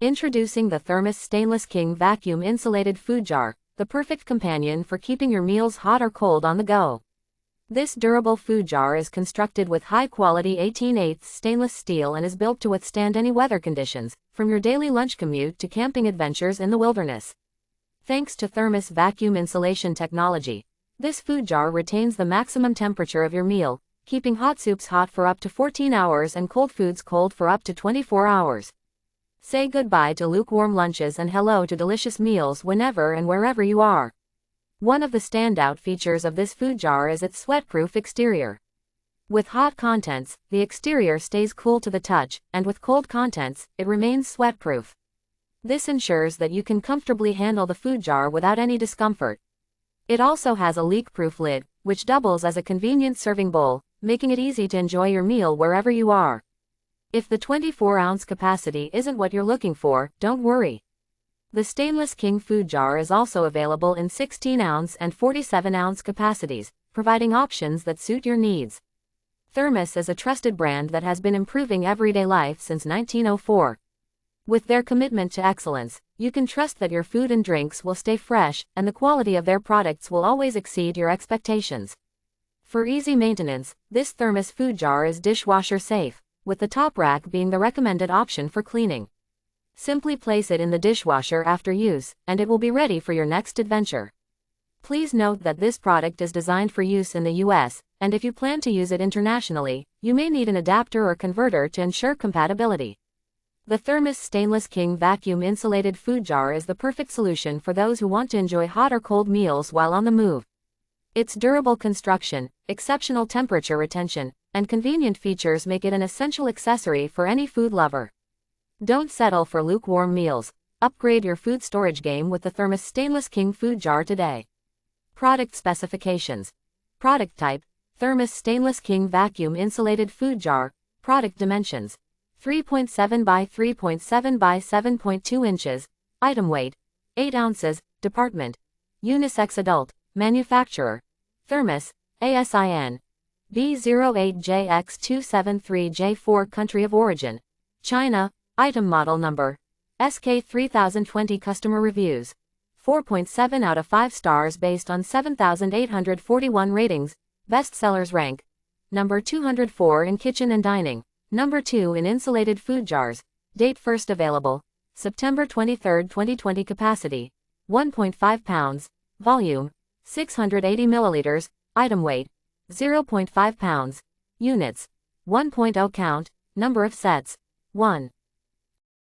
Introducing the Thermos Stainless King Vacuum Insulated Food Jar, the perfect companion for keeping your meals hot or cold on the go. This durable food jar is constructed with high-quality 18/8 stainless steel and is built to withstand any weather conditions, from your daily lunch commute to camping adventures in the wilderness. Thanks to Thermos vacuum insulation technology, this food jar retains the maximum temperature of your meal, keeping hot soups hot for up to 14 hours and cold foods cold for up to 24 hours. Say goodbye to lukewarm lunches and hello to delicious meals whenever and wherever you are. One of the standout features of this food jar is its sweat-proof exterior. With hot contents, the exterior stays cool to the touch, and with cold contents, it remains sweat-proof. This ensures that you can comfortably handle the food jar without any discomfort. It also has a leak-proof lid, which doubles as a convenient serving bowl, making it easy to enjoy your meal wherever you are. If the 24-ounce capacity isn't what you're looking for, don't worry. The Stainless King food jar is also available in 16-ounce and 47-ounce capacities, providing options that suit your needs. Thermos is a trusted brand that has been improving everyday life since 1904. With their commitment to excellence, you can trust that your food and drinks will stay fresh, and the quality of their products will always exceed your expectations. For easy maintenance, this Thermos food jar is dishwasher safe, with the top rack being the recommended option for cleaning. Simply place it in the dishwasher after use, and it will be ready for your next adventure. Please note that this product is designed for use in the US, and if you plan to use it internationally, you may need an adapter or converter to ensure compatibility. The Thermos Stainless King Vacuum Insulated Food Jar is the perfect solution for those who want to enjoy hot or cold meals while on the move. Its durable construction, exceptional temperature retention, and convenient features make it an essential accessory for any food lover. Don't settle for lukewarm meals. Upgrade your food storage game with the Thermos Stainless King food jar today. Product specifications. Product type: Thermos Stainless King Vacuum Insulated Food Jar. Product dimensions: 3.7 by 3.7 by 7.2 inches. Item weight: 8 ounces. Department: Unisex Adult. Manufacturer: Thermos, ASIN B08JX273J4. Country of origin: China. Item model number: SK3020. Customer reviews: 4.7 out of 5 stars based on 7,841 ratings. Best sellers rank: number 204 in kitchen and dining, number 2 in insulated food jars. Date first available: September 23, 2020. Capacity: 1.5 pounds. Volume: 680 milliliters. Item weight: 0.5 pounds. Units: 1.0. Count: number of sets: 1.